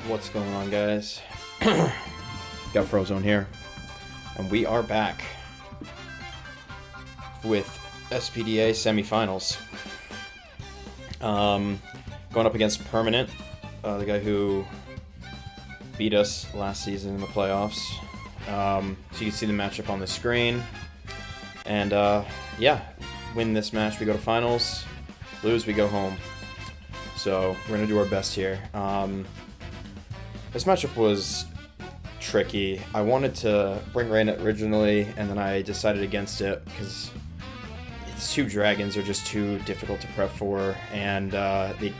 What's going on, guys? Got Frozone here, and we are back with SPDA Semifinals. Going up against Permanent, the guy who beat us last season in the playoffs. So you can see the matchup on the screen. And yeah, win this match, we go to finals. Lose, we go home. So we're gonna do our best here. This matchup was tricky. I wanted to bring Rain originally, and then I decided against it because its two dragons are just too difficult to prep for, and they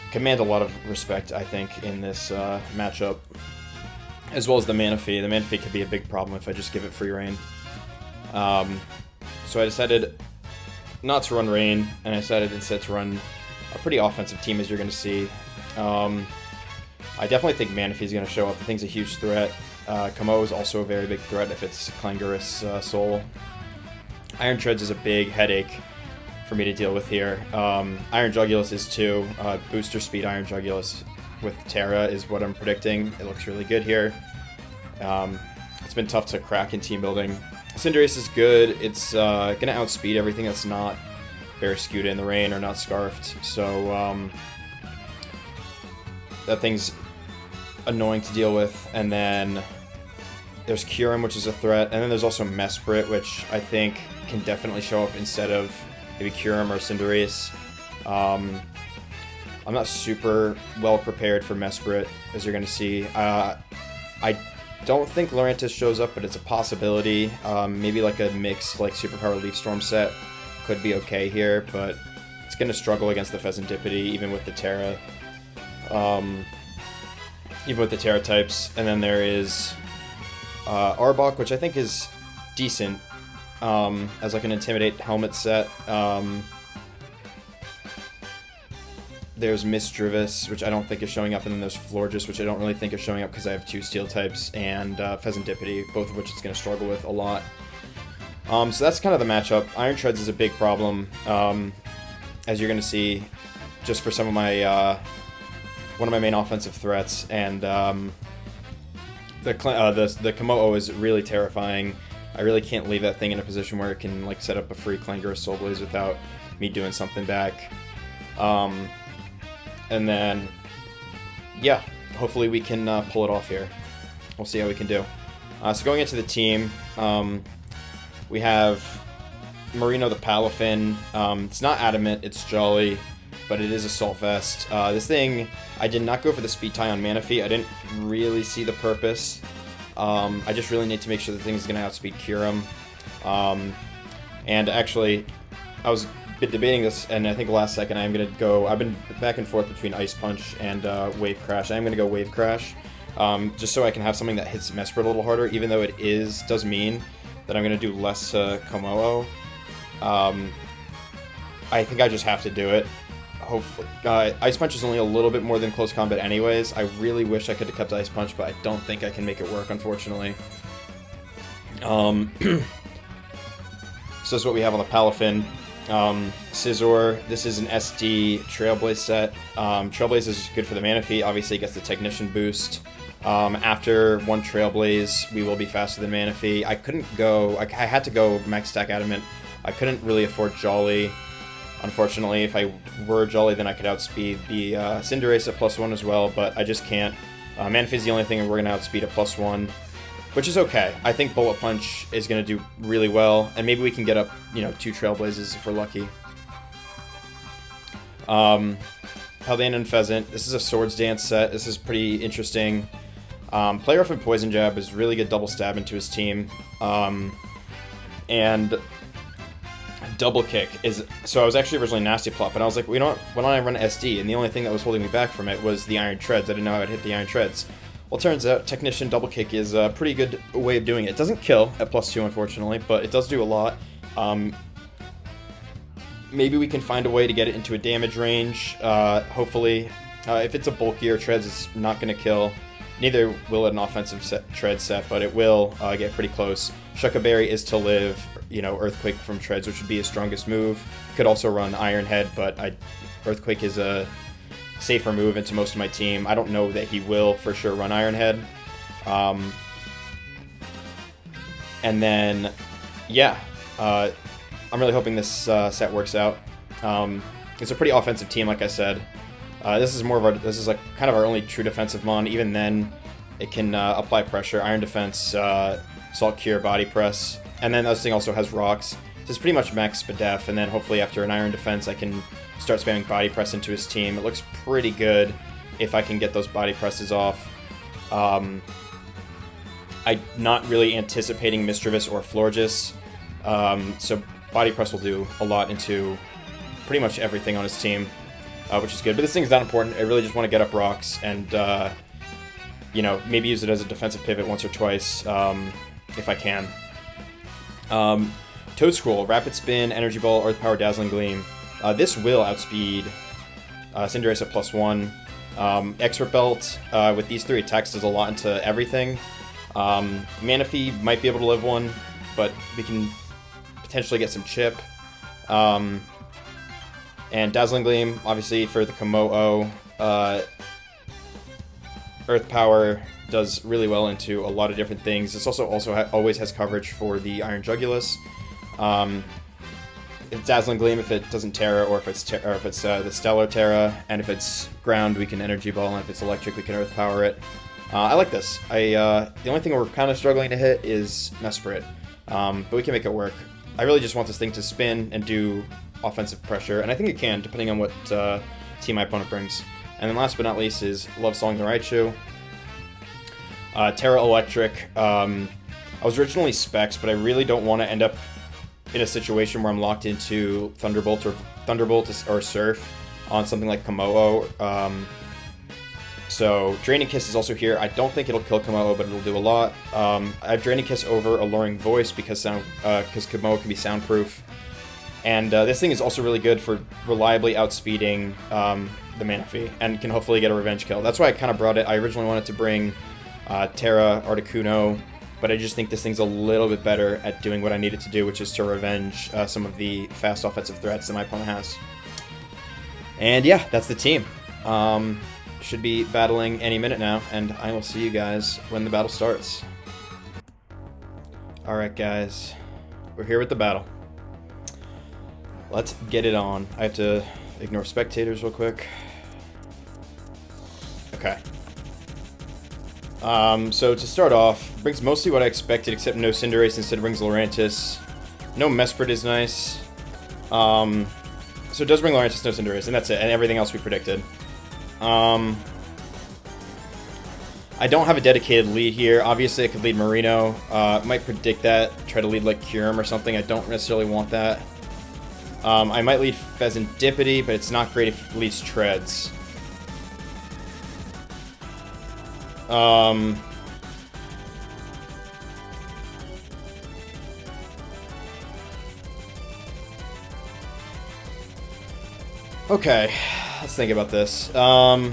command a lot of respect, I think, in this matchup, as well as the mana fee. The mana fee could be a big problem if I just give it free Rain. So I decided not to run Rain, and I decided instead to run a pretty offensive team, as you're going to see. I definitely think Manaphy is going to show up. The thing's a huge threat. Kamo is also a very big threat if it's Clangorous Soul. Iron Treads is a big headache for me to deal with here. Iron Jugulus is too. Booster speed Iron Jugulus with Terra is what I'm predicting. It looks really good here. It's been tough to crack in team building. Cinderace is good. It's going to outspeed everything that's not Barraskewda in the rain or not Scarfed. So that thing's annoying to deal with. And then there's Kyurem, which is a threat. And then there's also Mesprit, which I think can definitely show up instead of maybe Kyurem or Cinderace. I'm not super well prepared for Mesprit, as you're going to see. I don't think Lurantis shows up, but it's a possibility. Maybe like a mixed like Superpower Leaf Storm set could be okay here, but it's going to struggle against the Pheasantipity, even with the Terra. Even with the Terra types. And then there is Arbok, which I think is decent as like an Intimidate helmet set. There's Misdrivis, which I don't think is showing up, and then there's Florges, which I don't really think is showing up because I have two Steel types, and Pheasantipity, both of which it's going to struggle with a lot. So that's kind of the matchup. Iron Treads is a big problem, as you're going to see, just for some of my one of my main offensive threats, and the Kamo is really terrifying. I really can't leave that thing in a position where it can like set up a free Clangorous Soul Blaze without me doing something back. And then, yeah, hopefully we can pull it off here. We'll see how we can do. So going into the team, we have Marino the Palafin. It's not Adamant, it's Jolly, but it is Assault Vest. This thing, I did not go for the speed tie on Manaphy. I didn't really see the purpose. I just really need to make sure the thing's going to outspeed Kyurem. And actually, I was debating this, and I think last second I'm going to go... I've been back and forth between Ice Punch and Wave Crash. I'm going to go Wave Crash, just so I can have something that hits Mesprit a little harder, even though it does mean that I'm going to do less to Komodo. I think I just have to do it. Hopefully. Ice Punch is only a little bit more than close combat anyways. I really wish I could have kept Ice Punch, but I don't think I can make it work, unfortunately. So this is what we have on the Palafin. Scizor, this is an SD Trailblaze set. Trailblaze is good for the mana fee. Obviously it gets the Technician boost. After one Trailblaze, we will be faster than mana fee. I couldn't go... I had to go Max Stack Adamant. I couldn't really afford Jolly. Unfortunately, if I were Jolly, then I could outspeed the Cinderace at +1 as well, but I just can't. Manaphy is the only thing we're going to outspeed at +1, which is okay. I think Bullet Punch is going to do really well, and maybe we can get up, two Trailblazes if we're lucky. Paldean and Pheasant. This is a Swords Dance set. This is pretty interesting. Play Rough and Poison Jab is really good double stab into his team. And Double Kick is... So I was actually originally Nasty Plot, but I was like, why don't I run SD? And the only thing that was holding me back from it was the Iron Treads. I didn't know I would hit the Iron Treads. Well, it turns out Technician Double Kick is a pretty good way of doing it. It doesn't kill at +2, unfortunately, but it does do a lot. Maybe we can find a way to get it into a damage range, hopefully. If it's a bulkier Treads, it's not going to kill. Neither will an offensive Tread set, but it will get pretty close. Shucka Berry is to live, Earthquake from Treads, which would be his strongest move. Could also run Iron Head, but Earthquake is a safer move into most of my team. I don't know that he will for sure run Iron Head. And then, yeah, I'm really hoping this set works out. It's a pretty offensive team, like I said. This is like kind of our only true defensive mon. Even then, it can apply pressure, Iron Defense, Salt Cure, Body Press, and then this thing also has rocks. So it's pretty much max SPDA, and then hopefully after an Iron Defense, I can start spamming Body Press into his team. It looks pretty good if I can get those Body Presses off. I'm not really anticipating Mischievous or Florges, so Body Press will do a lot into pretty much everything on his team, which is good. But this thing's not important. I really just want to get up rocks and, you know, maybe use it as a defensive pivot once or twice if I can. Toad Scroll, Rapid Spin, Energy Ball, Earth Power, Dazzling Gleam. This will outspeed Cinderace at +1. Expert Belt with these 3 attacks does a lot into everything. Manaphy might be able to live one, but we can potentially get some chip. And Dazzling Gleam, obviously, for the Komo-O. Earth Power does really well into a lot of different things. This also always has coverage for the Iron Jugulus. It's Dazzling Gleam if it doesn't Terra, or if it's the Stellar Terra, and if it's Ground, we can Energy Ball, and if it's Electric, we can Earth Power it. I like this. The only thing we're kind of struggling to hit is Mesprit, but we can make it work. I really just want this thing to spin and do offensive pressure, and I think it can, depending on what team my opponent brings. And then last but not least is Love Song the Raichu. Terra Electric. I was originally Specs, but I really don't want to end up in a situation where I'm locked into Thunderbolt or Surf on something like Komo-O. So Draining Kiss is also here. I don't think it'll kill Komo-O, but it'll do a lot. I have Draining Kiss over Alluring Voice because Komo-O can be soundproof. And this thing is also really good for reliably outspeeding the Manaphy, and can hopefully get a revenge kill. That's why I kind of brought it. I originally wanted to bring Terra Articuno, but I just think this thing's a little bit better at doing what I need it to do, which is to revenge some of the fast offensive threats that my opponent has. And yeah, that's the team. Should be battling any minute now, and I will see you guys when the battle starts. Alright guys, we're here with the battle. Let's get it on. I have to ignore spectators real quick. Okay. So to start off, brings mostly what I expected, except no Cinderace, instead brings Lurantis. No Mesprit is nice. So it does bring Lurantis, no Cinderace, and that's it, and everything else we predicted. I don't have a dedicated lead here. Obviously, I could lead Marino. Might predict that, try to lead like Kyurem or something. I don't necessarily want that. I might lead Pheasantipity, but it's not great if it leads Treads. Okay, let's think about this. I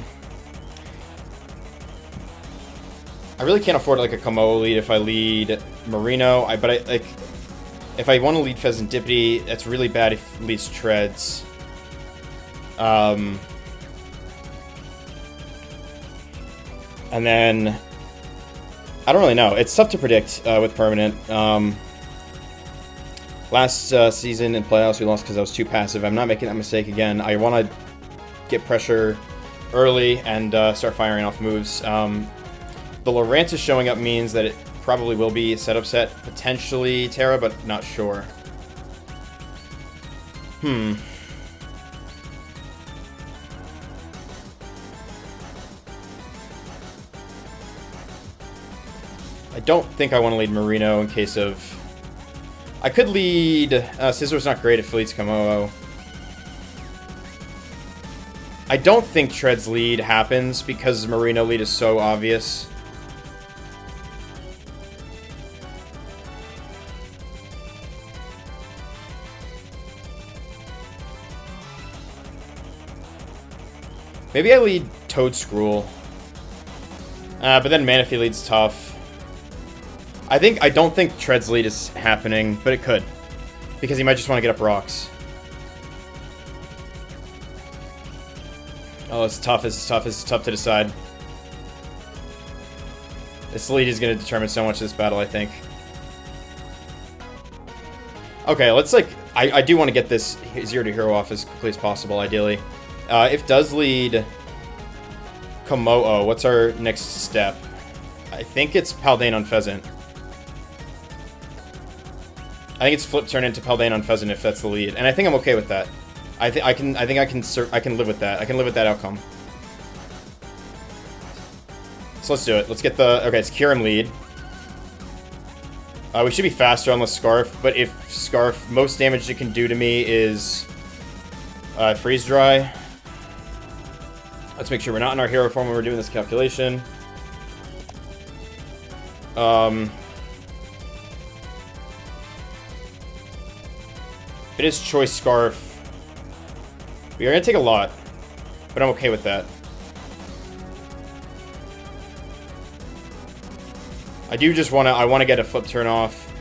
really can't afford like a Komo lead if I lead Marino. If I want to lead Pheasantipity, that's really bad if it leads Treads. And then I don't really know. It's tough to predict with Permanent. Last season in playoffs, we lost because I was too passive. I'm not making that mistake again. I want to get pressure early and start firing off moves. The Lurantis showing up means that it probably will be a setup set, potentially Terra, but not sure. I don't think I want to lead Marino in case of... I could lead... Scissor's not great if it leads Komo-O. I don't think Tread's lead happens because Marino lead is so obvious. Maybe I lead Toad Scroll. But then Manaphy leads tough. I don't think Tread's lead is happening, but it could. Because he might just want to get up rocks. Oh, it's tough. It's tough. It's tough to decide. This lead is going to determine so much of this battle, I think. Okay, let's, like... I do want to get this 0 to hero off as quickly as possible, ideally. If does lead Komo'o, what's our next step? I think it's Paldean on Pheasant. I think it's flip turn into Paldean on Pheasant if that's the lead, and I think I'm okay with that. I think I can live with that. I can live with that outcome. So let's do it. Let's get the... Okay, it's Kyurem lead. We should be faster unless Scarf, but if Scarf, most damage it can do to me is Freeze Dry. Let's make sure we're not in our hero form when we're doing this calculation. If it is Choice Scarf, we are going to take a lot, but I'm okay with that. I do just want to, I want to get a flip turn off.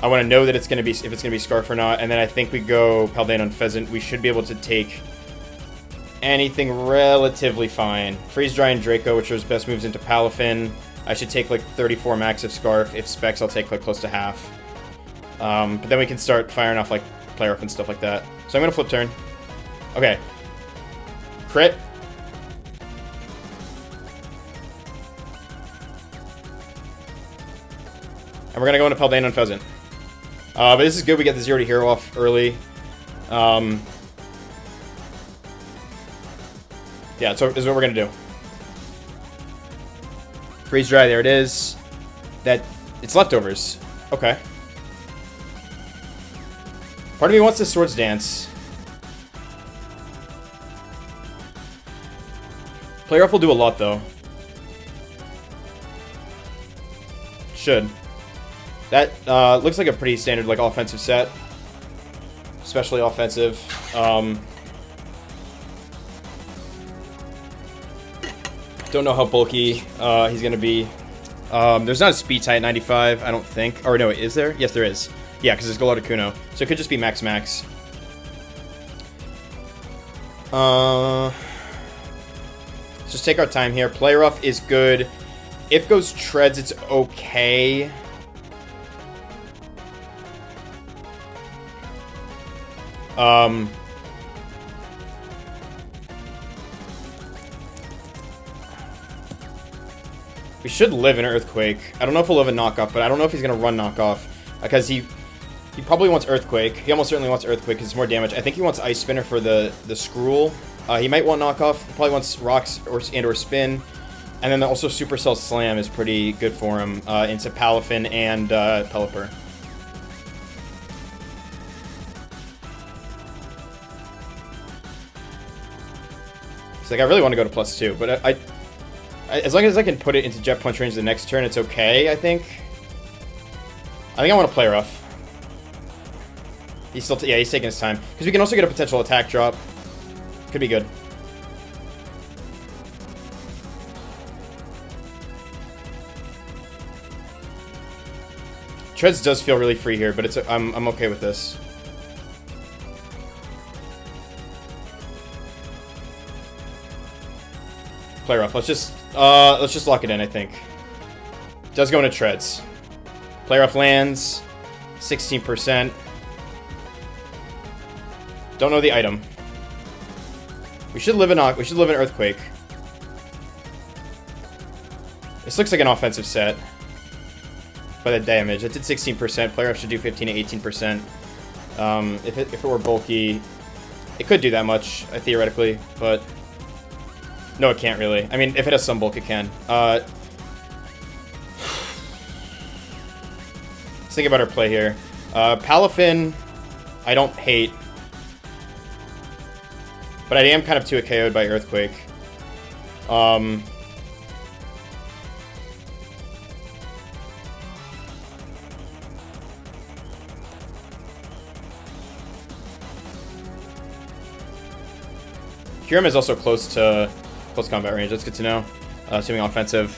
I want to know that it's going to be, if it's going to be Scarf or not, and then I think we go Paldean on Pheasant. We should be able to take anything relatively fine. Freeze Dry and Draco, which are his best moves, into Palafin. I should take like 34 max of Scarf. If Specs, I'll take like close to half. But then we can start firing off like Player Off and stuff like that. So I'm going to flip turn. Okay. Crit. And we're going to go into Paldean on Pheasant. But this is good. We get the 0 to hero off early. Yeah, so this is what we're going to do. Freeze Dry, there it is. It's leftovers. Okay. Part of me wants the Swords Dance. Player Off will do a lot, though. Should. That looks like a pretty standard, like, offensive set. Especially offensive. Don't know how bulky he's going to be. There's not a speed tie at 95, I don't think. Or no, is there? Yes, there is. Yeah, because it's Gallardo Kuno. So it could just be max. Let's just take our time here. Play Rough is good. If goes Treads, it's okay. We should live in Earthquake. I don't know if we'll live in Knockoff, but I don't know if he's going to run Knockoff. Because he probably wants Earthquake. He almost certainly wants Earthquake because it's more damage. I think he wants Ice Spinner for the Skrull. He might want Knockoff. He probably wants Rocks or Spin. And then also Supercell Slam is pretty good for him into Palafin and Pelipper. It's like I really want to go to +2, but I as long as I can put it into Jet Punch range the next turn, it's okay, I think. I think I want to play rough. He's still, yeah, he's taking his time. Because we can also get a potential attack drop. Could be good. Treads does feel really free here, but it's I'm okay with this. Play rough. Let's just lock it in, I think. Does go into Treads. Play rough lands. 16%. Don't know the item. We should live in Earthquake. This looks like an offensive set. By the damage, it did 16%. Player F should do 15 to 18%. If it were bulky, it could do that much, theoretically, but no, it can't really. I mean, if it has some bulk, it can. Let's think about our play here. Palafin, I don't hate, but I am kind of 2 KO'd by Earthquake. Kyurem is also close to close combat range. That's good to know. Assuming offensive.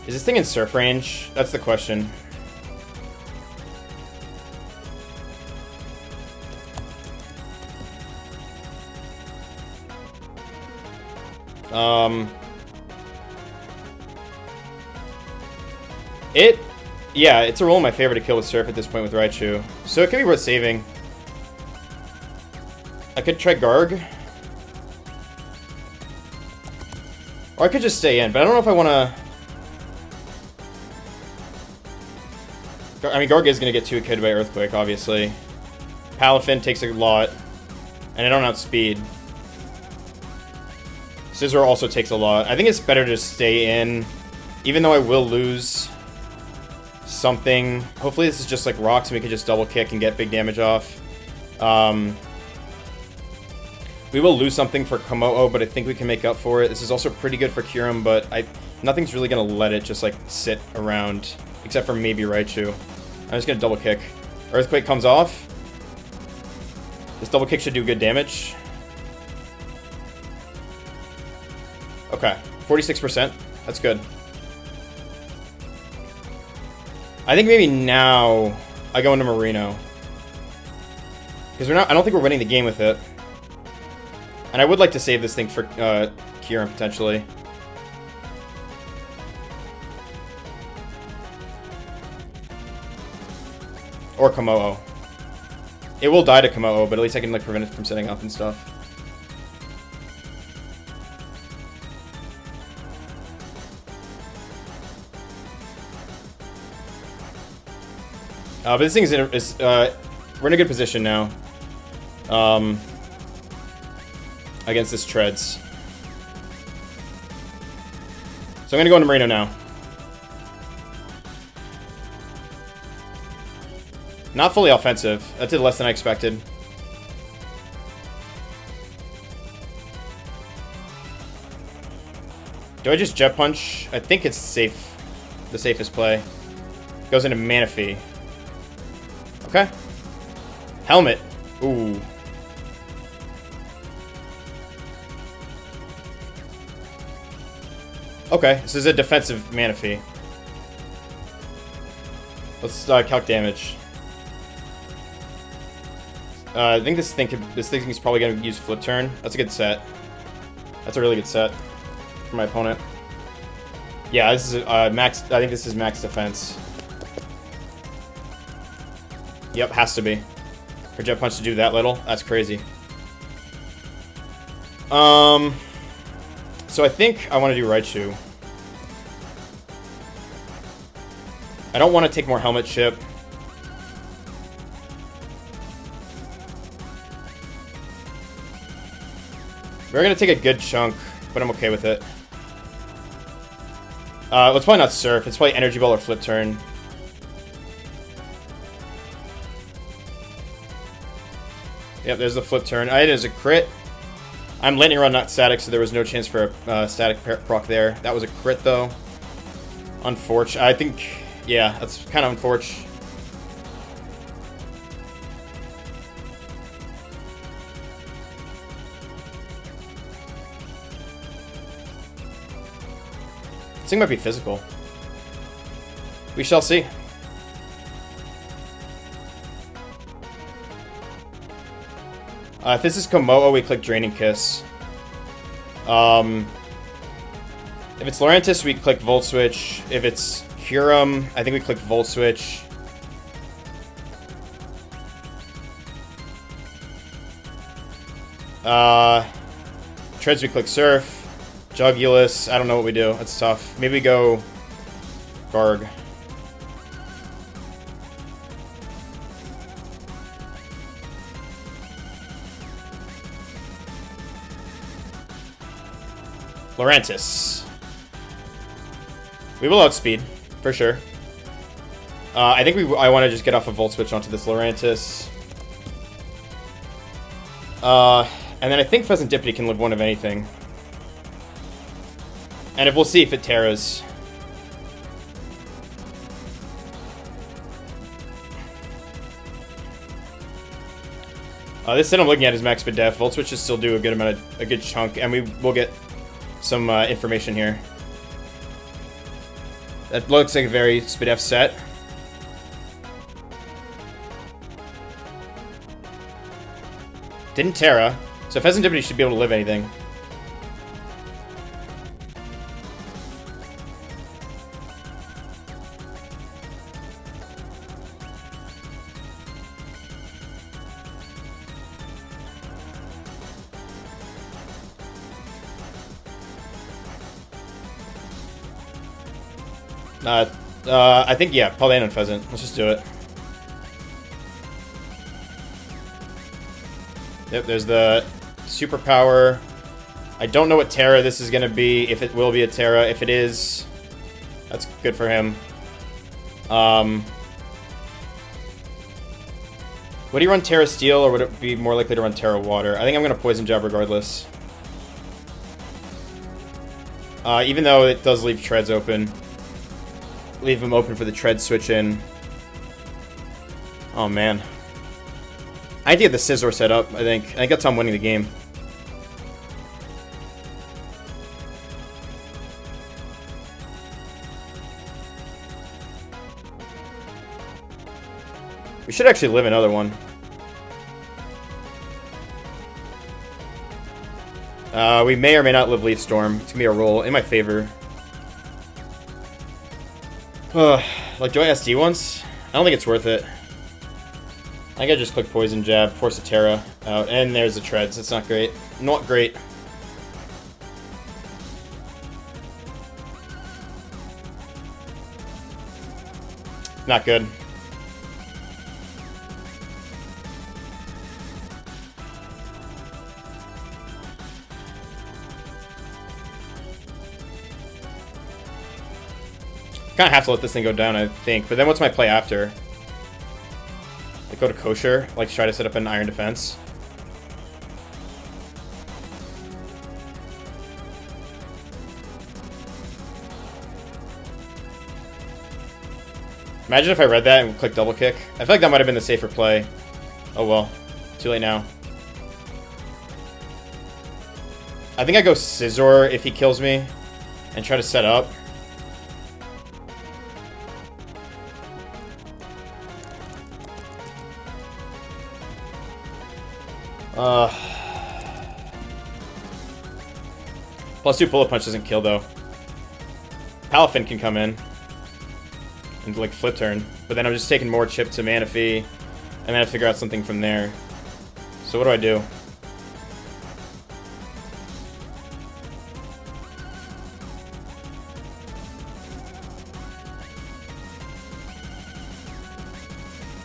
Is this thing in surf range? That's the question. Yeah, it's a roll in my favor to kill with Surf at this point with Raichu. So it could be worth saving. I could try Garg. Or I could just stay in, but I don't know if I want to... I mean, Garg is going to get 2-kid by Earthquake, obviously. Palafin takes a lot. And I don't outspeed. Scizor also takes a lot. I think it's better to stay in. Even though I will lose something. Hopefully this is just like rocks and we can just double kick and get big damage off. We will lose something for Komodo, but I think we can make up for it. This is also pretty good for Kyurem, but nothing's really going to let it just like sit around. Except for maybe Raichu. I'm just going to double kick. Earthquake comes off. This double kick should do good damage. Okay, 46%. That's good. I think maybe now I go into Marino. Because I don't think we're winning the game with it. And I would like to save this thing for Kyurem, potentially. Or Komodo. It will die to Komodo, but at least I can like prevent it from setting up and stuff. But this thing is we're in a good position now. Against this Treads. So I'm gonna go into Marino now. Not fully offensive. That did less than I expected. Do I just Jet Punch? I think it's safe. The safest play. Goes into Manaphy. Okay. Helmet. Ooh. Okay, this is a defensive Manaphy. Let's calc damage. I think this thing is probably going to use Flip Turn. That's a good set. That's a really good set for my opponent. Yeah, this is max. I think this is max defense. Yep, has to be. For Jet Punch to do that little, that's crazy. So I think I want to do Raichu. I don't want to take more Helmet Chip. We're going to take a good chunk, but I'm okay with it. Let's probably not Surf. It's probably Energy Ball or Flip Turn. Yep, there's the Flip Turn. It is a crit. I'm Lightning Rod, not Static, so there was no chance for a Static proc there. That was a crit, though. Unfortunate. I think, yeah, that's kind of unfortunate. This thing might be physical. We shall see. If this is Komodo, we click Draining Kiss. If it's Lurantis, we click Volt Switch. If it's Kyurem, I think we click Volt Switch. Treads, we click Surf. Jugulus, I don't know what we do. That's tough. Maybe we go Garg. Lurantis. We will outspeed, for sure. I think I want to just get off a Volt Switch onto this Lurantis. And then I think Pheasant Dippity can live one of anything. And we'll see if it Terras. This set I'm looking at is max speed def. Volt Switch should still do a good chunk, and we will get some information here. That looks like a very speed def set. Didn't Terra, so Pheasant Dippity should be able to live anything. I think, yeah, Paldean and Pheasant. Let's just do it. Yep, there's the superpower. I don't know what Terra this is going to be, if it will be a Terra. If it is, that's good for him. Would he run Terra Steel, or would it be more likely to run Terra Water? I think I'm going to Poison Jab regardless. Even though it does leave Treads open. Leave him open for the Tread switch in. Oh, man. I need to get the Scizor set up, I think. I think that's how I'm winning the game. We should actually live another one. We may or may not live Leaf Storm. It's gonna be a roll in my favor. Like, do I SD once? I don't think it's worth it. I think I just click Poison Jab, force a Terra out, and there's the Treads. It's not great. Not great. Not good. Kind of have to let this thing go down, I think. But then what's my play after? Like, go to Kosher? Like, try to set up an Iron Defense? Imagine if I read that and clicked Double Kick. I feel like that might have been the safer play. Oh well. Too late now. I think I go Scizor if he kills me. And try to set up. +2 Bullet Punch doesn't kill, though. Palafin can come in. And, like, flip turn. But then I'm just taking more chip to Manaphy. And then I figure out something from there. So what do I do?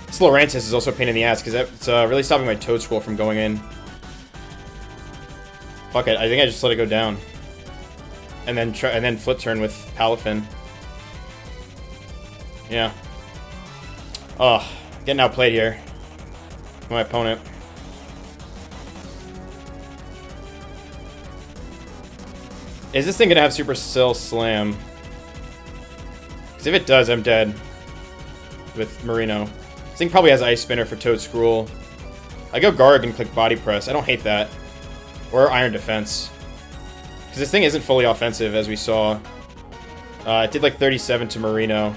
Slorantis is also a pain in the ass, because it's really stopping my Toad Scroll from going in. Fuck it, I think I just let it go down. And then flip turn with Palafin. Yeah. Oh, getting outplayed here. My opponent. Is this thing gonna have Supercell Slam? Because if it does, I'm dead. With Marino. This thing probably has Ice Spinner for Toad Scroll. I go Garg and click Body Press. I don't hate that. Or Iron Defense. Because this thing isn't fully offensive, as we saw. It did like 37 to Marino.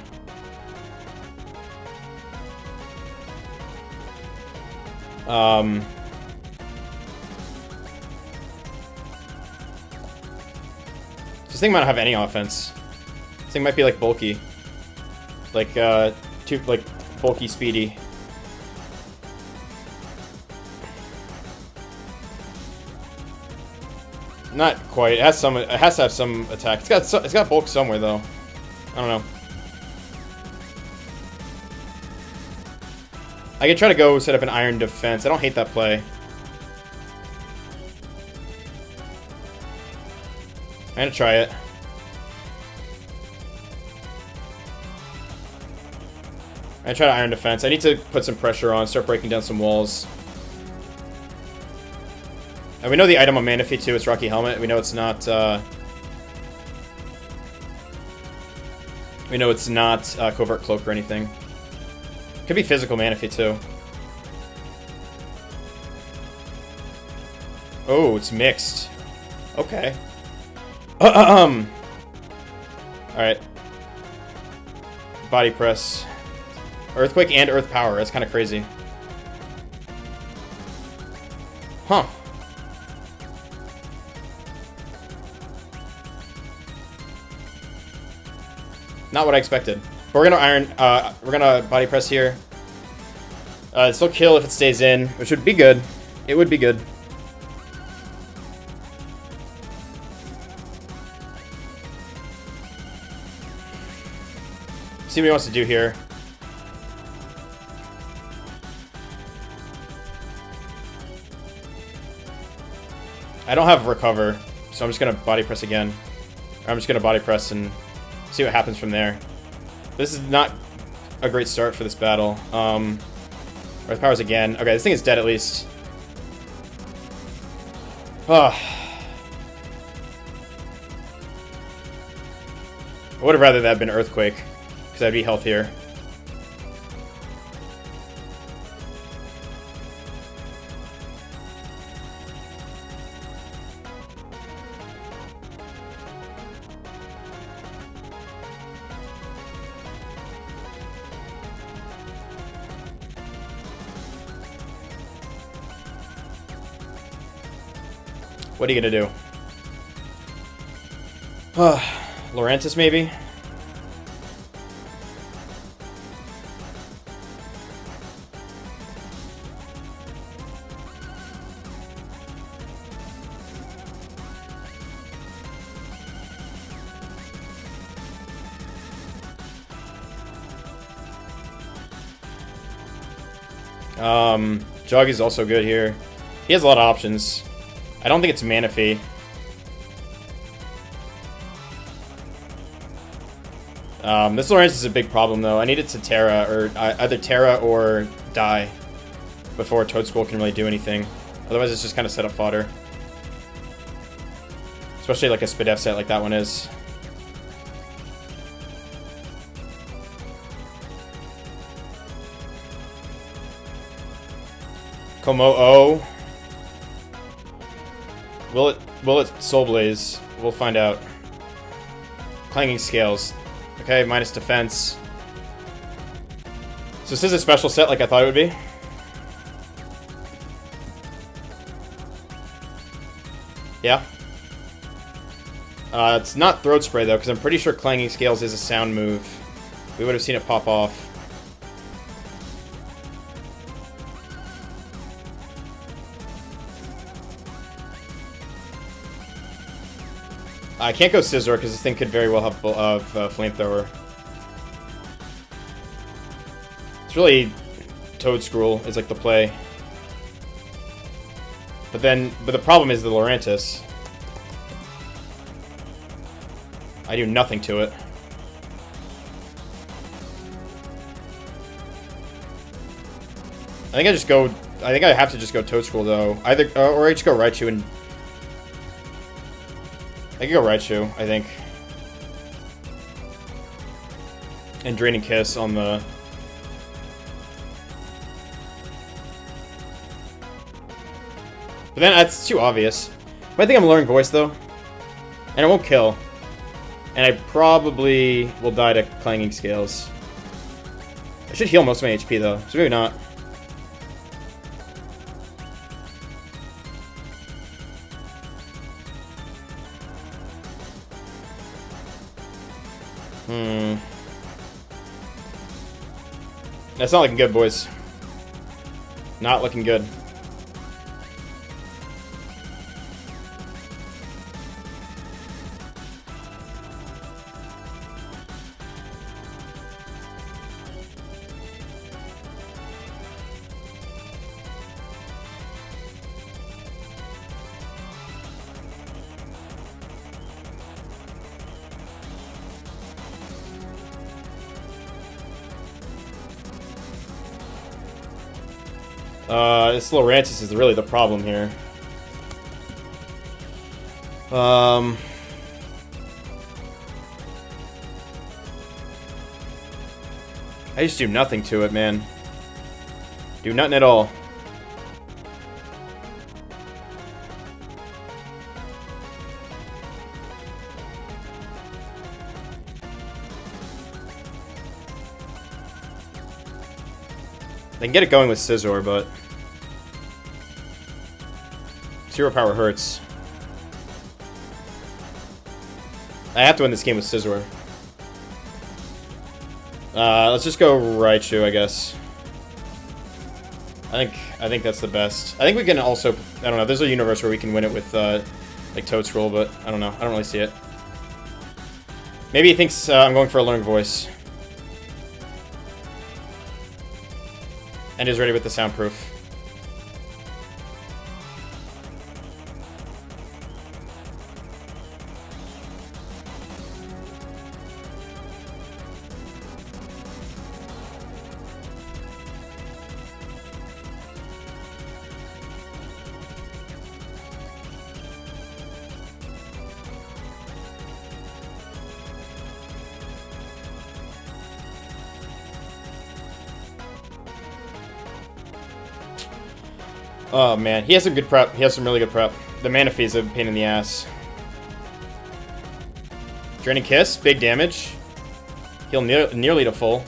This thing might not have any offense. This thing might be like bulky. Like, bulky speedy. Not quite. It has some. It has to have some attack. It's got bulk somewhere though. I don't know. I could try to go set up an Iron Defense. I don't hate that play. I'm gonna try it. I'm gonna try to Iron Defense. I need to put some pressure on, start breaking down some walls. And we know the item on Manaphy too, it's Rocky Helmet. We know it's not, Covert Cloak or anything. Could be physical Manaphy too. Oh, it's mixed. Okay. Alright. Body Press. Earthquake and Earth Power. That's kind of crazy. Huh. Not what I expected. But we're gonna Body Press here. Still kill if it stays in, which would be good. It would be good. See what he wants to do here. I don't have recover, so I'm just gonna body press again. I'm just gonna body press and see what happens from there. This is not a great start for this battle. Earth powers again. Okay, this thing is dead at least. I would have rather that had been Earthquake, because I'd be healthier. What are you gonna do? Laurentis, maybe? Jog is also good here. He has a lot of options. I don't think it's Manaphy. This Laurentis is a big problem, though. I need it to Terra, or either Terra or die before Toadschool can really do anything. Otherwise, it's just kind of set up fodder. Especially like a SPDA set like that one is. Komo-O. Will it Soul Blaze? We'll find out. Clanging Scales. Okay, minus defense. So this is a special set like I thought it would be. Yeah. It's not Throat Spray though, because I'm pretty sure Clanging Scales is a sound move. We would have seen it pop off. I can't go Scizor because this thing could very well have Flamethrower. It's really Toadscruel is like the play. But the problem is the Laurentis. I do nothing to it. I think I have to just go Toadscruel though. Either or I just go Raichu and I could go Raichu, I think. And Draining Kiss on the... But then that's too obvious. But I think I'm Luring Voice though. And it won't kill. And I probably will die to Clanging Scales. I should heal most of my HP though, so maybe not. That's not looking good, boys. Not looking good. This Laurentis is really the problem here. I just do nothing to it, man. Do nothing at all. I can get it going with Scizor, but 0 power hurts. I have to win this game with Scizor. Let's just go Raichu, I guess. I think that's the best. I think we can also, I don't know, there's a universe where we can win it with like Toadscruel, but I don't know. I don't really see it. Maybe he thinks I'm going for a Luring Voice. And is ready with the soundproof. Oh man, he has some good prep. He has some really good prep. The Mana Fee's a pain in the ass. Draining Kiss, big damage. Heal nearly to full.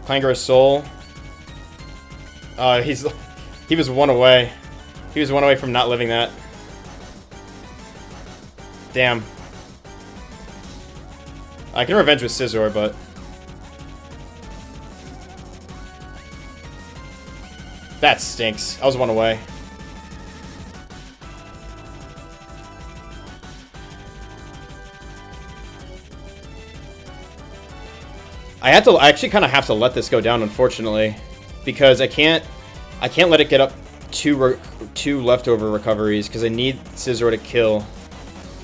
Clangorous Soul. He was one away. He was one away from not living that. Damn. I can revenge with Scizor, but that stinks. I was one away. I actually kind of have to let this go down, unfortunately, because I can't let it get up two leftover recoveries because I need Scizor to kill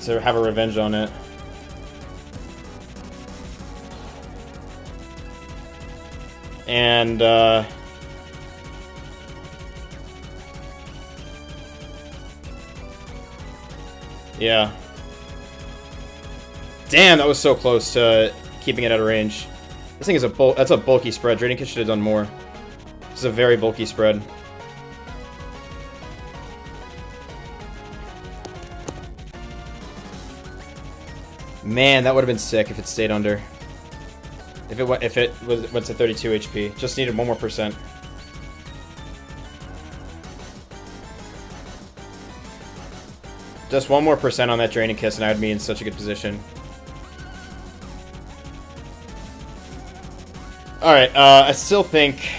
to have a revenge on it. And yeah. Damn, that was so close to keeping it out of range. This thing is that's a bulky spread. Draining Kiss should have done more. This is a very bulky spread. Man, that would have been sick if it stayed under. If it went to 32 HP. Just needed 1 more %. Just 1 more % on that Draining Kiss and I would be in such a good position. Alright, I still think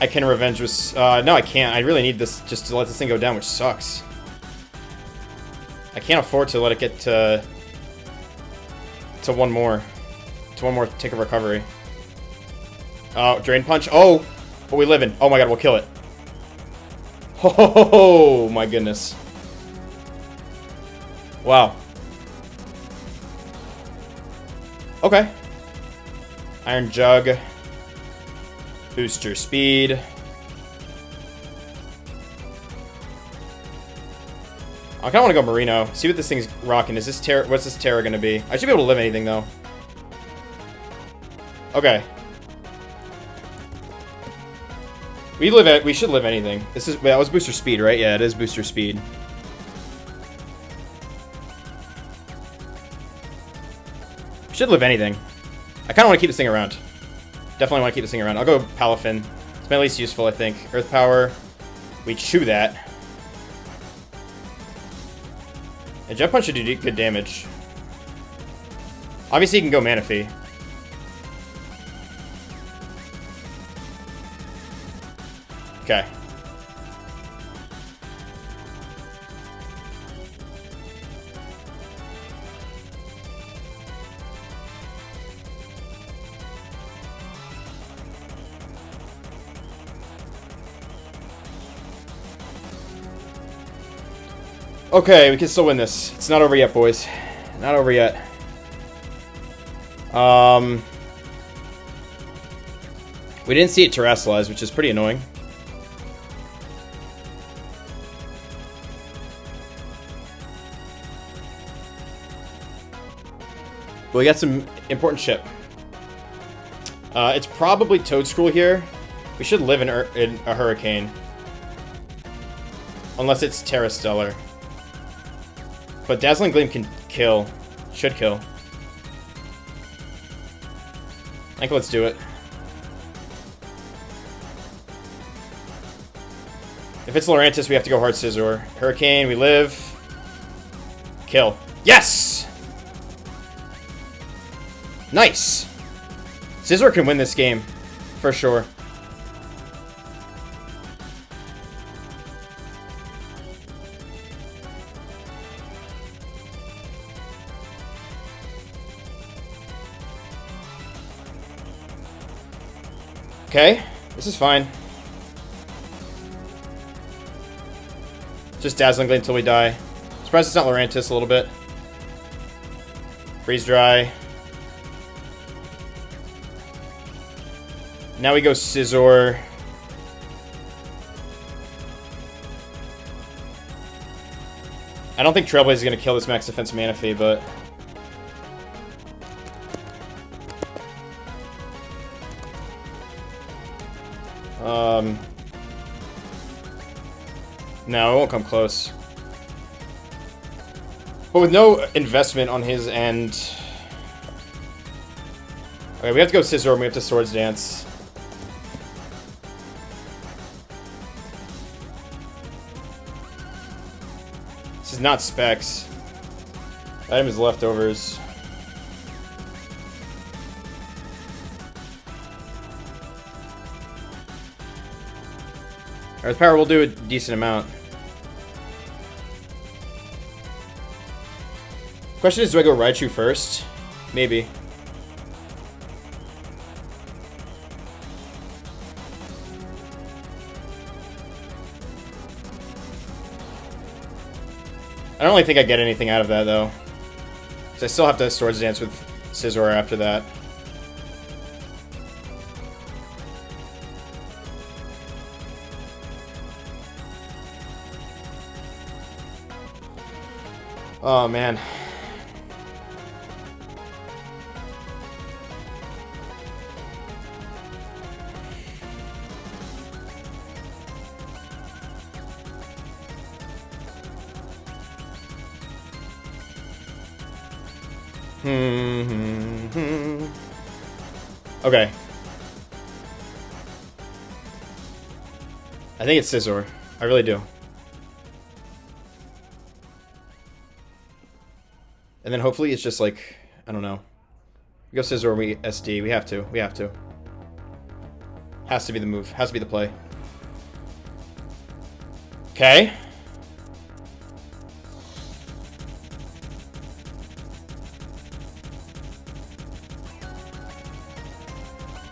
I can revenge with... no, I can't. I really need this just to let this thing go down, which sucks. I can't afford to let it get to one more. To one more tick of recovery. Oh, Drain Punch. Oh! But we live in. Oh my god, we'll kill it. Oh my goodness. Wow. Okay. Iron Jug. Booster Speed. I kind of want to go Marino. See what this thing's rocking. Is this Terra? What's this Terra gonna be? I should be able to live anything though. Okay. We should live anything. This is that was Booster Speed, right? Yeah, it is Booster Speed. Should live anything. I kind of want to keep this thing around. Definitely want to keep this thing around. I'll go Palafin. It's my least useful, I think. Earth Power. We chew that. And Jet Punch should do good damage. Obviously, you can go Mana Fee. Okay. Okay, we can still win this. It's not over yet, boys. Not over yet. We didn't see it terrestrialize, which is pretty annoying. But we got some important ship. It's probably Toadscruel here. We should live in a Hurricane. Unless it's Terra Stellar. But Dazzling Gleam can kill. Should kill. I think let's do it. If it's Lurantis, we have to go hard Scizor. Hurricane, we live. Kill. Yes! Nice! Scizor can win this game. For sure. Okay. This is fine. Just Dazzling Gleam until we die. Surprised it's not Lurantis a little bit. Freeze Dry. Now we go Scizor. I don't think Trailblaze is going to kill this max defense Manaphy, but... No, it won't come close. But with no investment on his end... Okay, we have to go Scizor and we have to Swords Dance. This is not Specs. Item is leftovers. Earth Power will do a decent amount. Question is, do I go Raichu first? Maybe. I don't really think I get anything out of that, though. Because I still have to Swords Dance with Scizor after that. Oh, man. Okay. I think it's Scizor. I really do. And then hopefully it's just like, I don't know. We go Scizor, we SD. We have to. We have to. Has to be the move. Has to be the play. Okay.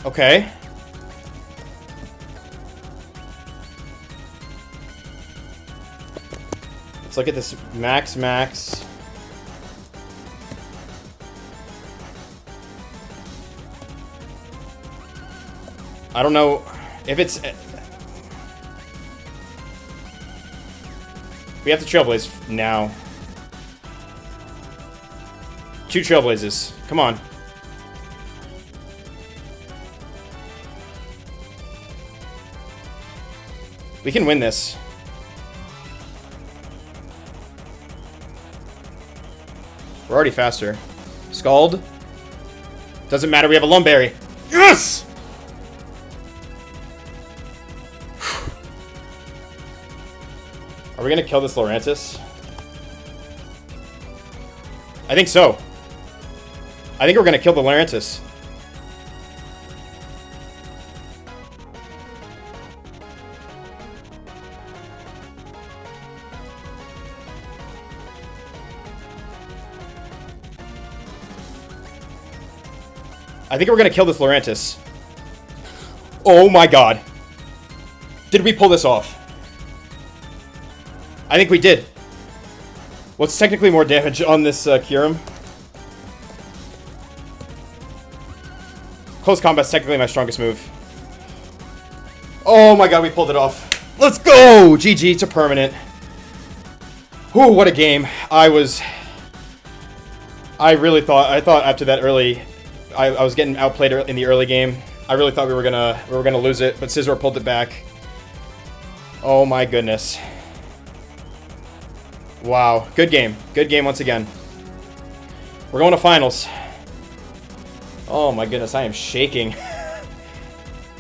Okay. Let's look at this max. I don't know if it's... We have to Trailblaze now. 2 Trailblazes. Come on. We can win this. We're already faster. Scald. Doesn't matter, we have a Lumberry. Yes! Are we gonna kill this Lurantis? I think so. I think we're gonna kill the Lurantis. I think we're gonna kill this Lurantis. Oh my god. Did we pull this off? I think we did. What's technically more damage on this Kyurem? Close combat's technically my strongest move. Oh my god, we pulled it off. Let's go! GG to permanent. Whew, what a game. I really thought after that early, I was getting outplayed in the early game. I really thought we were gonna lose it, but Scizor pulled it back. Oh my goodness. Wow, good game. Good game once again. We're going to finals. Oh my goodness, I am shaking.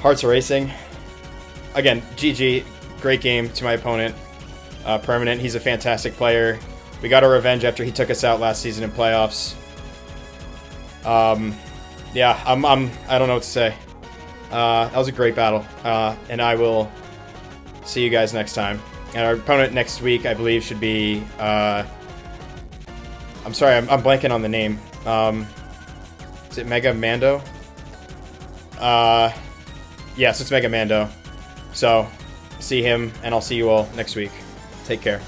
Hearts racing. Again, GG. Great game to my opponent. Permanent, he's a fantastic player. We got our revenge after he took us out last season in playoffs. Yeah, I don't know what to say. That was a great battle. And I will see you guys next time. And our opponent next week, I believe, should be... I'm sorry, I'm blanking on the name. Is it Mega Mando? Yes, it's Mega Mando. So, see him, and I'll see you all next week. Take care.